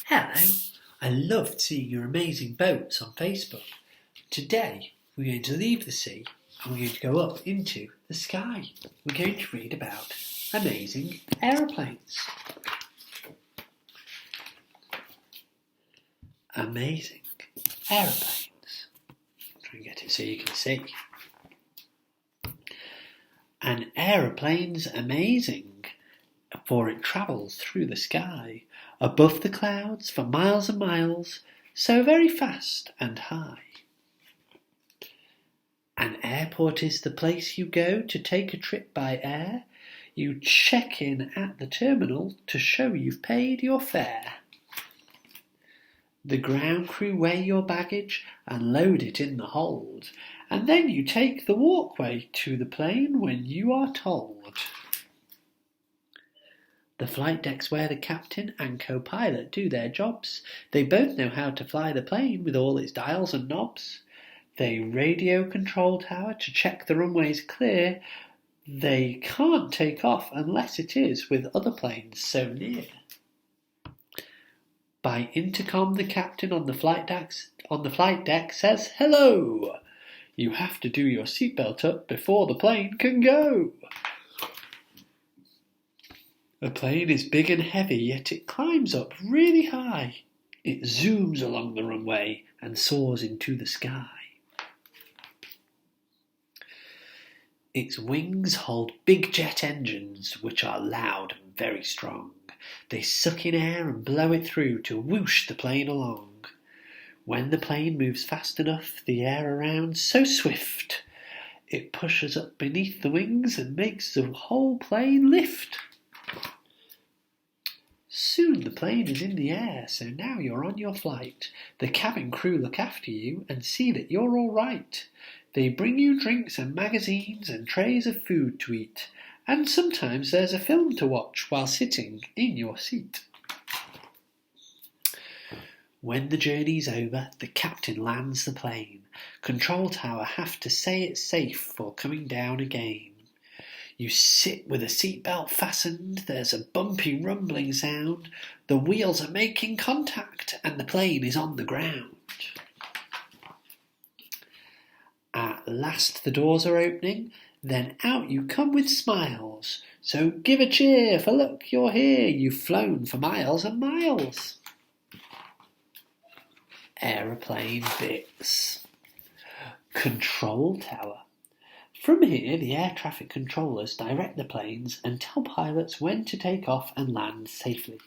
Hello, I loved seeing your amazing boats on Facebook. Today we're going to leave the sea and we're going to go up into the sky. We're going to read about amazing aeroplanes. Amazing aeroplanes. Try and get it so you can see. An aeroplane's amazing, for it travels through the sky, above the clouds for miles and miles, so very fast and high. An airport is the place you go to take a trip by air. You check in at the terminal to show you've paid your fare. The ground crew weigh your baggage and load it in the hold, and then you take the walkway to the plane when you are told. The flight deck's where the captain and co-pilot do their jobs. They both know how to fly the plane with all its dials and knobs. They radio control tower to check the runway's clear. They can't take off unless it is with other planes so near. By intercom, the captain on the flight deck says, "Hello! You have to do your seatbelt up before the plane can go." The plane is big and heavy, yet it climbs up really high. It zooms along the runway and soars into the sky. Its wings hold big jet engines, which are loud and very strong. They suck in air and blow it through to whoosh the plane along. When the plane moves fast enough, the air around so swift, it pushes up beneath the wings and makes the whole plane lift. Soon the plane is in the air, so now you're on your flight. The cabin crew look after you and see that you're all right. They bring you drinks and magazines and trays of food to eat, and sometimes there's a film to watch while sitting in your seat. When the journey's over, the captain lands the plane. Control tower have to say it's safe for coming down again. You sit with a seatbelt fastened, there's a bumpy rumbling sound, the wheels are making contact and the plane is on the ground. At last the doors are opening, then out you come with smiles. So give a cheer, for look, you're here, you've flown for miles and miles. Aeroplane bits. Control tower. From here, the air traffic controllers direct the planes and tell pilots when to take off and land safely.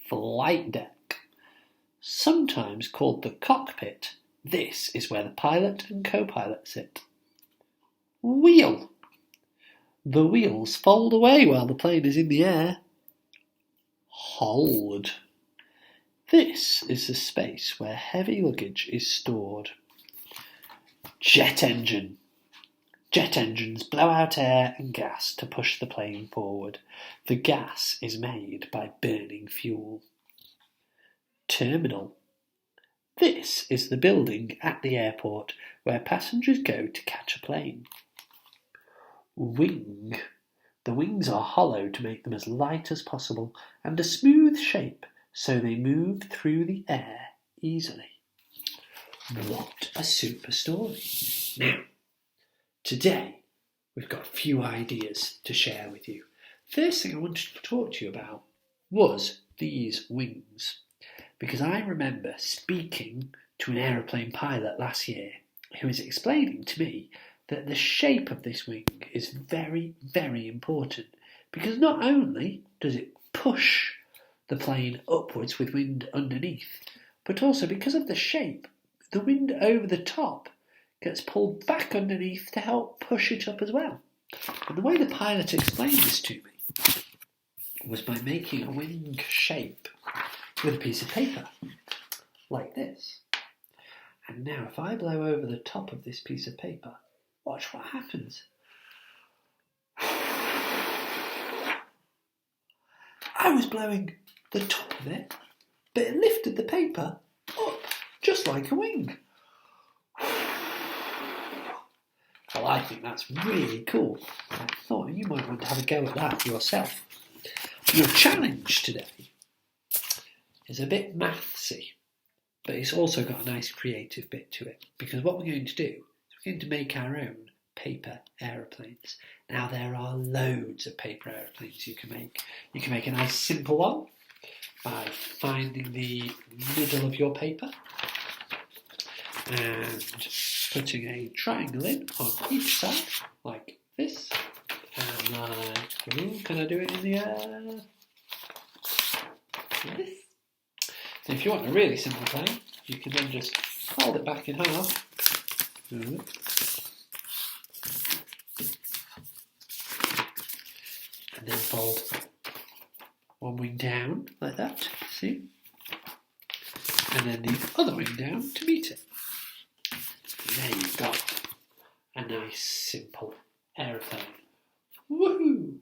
Flight deck. Sometimes called the cockpit, this is where the pilot and co-pilot sit. Wheel. The wheels fold away while the plane is in the air. Hold. This is the space where heavy luggage is stored. Jet engine. Jet engines blow out air and gas to push the plane forward. The gas is made by burning fuel. Terminal. This is the building at the airport where passengers go to catch a plane. Wing. The wings are hollow to make them as light as possible and a smooth shape so they move through the air easily. What a super story. Now, today, we've got a few ideas to share with you. First thing I wanted to talk to you about was these wings, because I remember speaking to an aeroplane pilot last year who was explaining to me that the shape of this wing is very, very important, because not only does it push the plane upwards with wind underneath, but also because of the shape, the wind over the top gets pulled back underneath to help push it up as well. And the way the pilot explained this to me was by making a wing shape with a piece of paper, like this. And now if I blow over the top of this piece of paper, watch what happens. I was blowing the top of it, but it lifted the paper up, just like a wing. Well, I think that's really cool. I thought you might want to have a go at that yourself. Your challenge today is a bit mathsy, but it's also got a nice creative bit to it, because what we're going to do is we're going to make our own paper aeroplanes. Now, there are loads of paper aeroplanes you can make. You can make a nice simple one by finding the middle of your paper and putting a triangle in on each side, like this. And like, ooh, can I do it in the air? Like this. And if you want a really simple plane, you can then just fold it back in half. Ooh. And then fold one wing down like that, see? And then the other wing down to meet it. There you've got a nice simple aeroplane. Woohoo!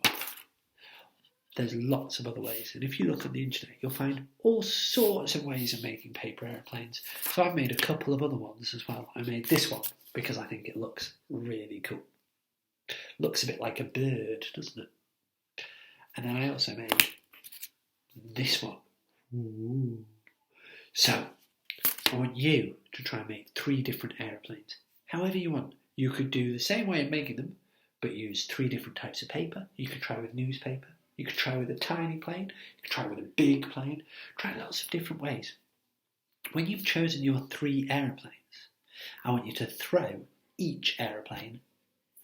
There's lots of other ways, and if you look on the internet, you'll find all sorts of ways of making paper aeroplanes. So I've made a couple of other ones as well. I made this one because I think it looks really cool. Looks a bit like a bird, doesn't it? And then I also made this one. Ooh. So, I want you to try and make 3 different aeroplanes. However you want. You could do the same way of making them, but use 3 different types of paper. You could try with newspaper. You could try with a tiny plane. You could try with a big plane. Try lots of different ways. When you've chosen your 3 aeroplanes, I want you to throw each aeroplane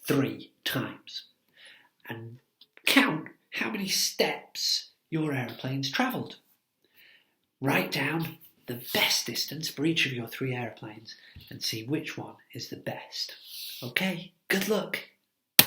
3 times. And count how many steps your aeroplane's travelled. Write down the best distance for each of your 3 aeroplanes and see which one is the best. Okay, good luck.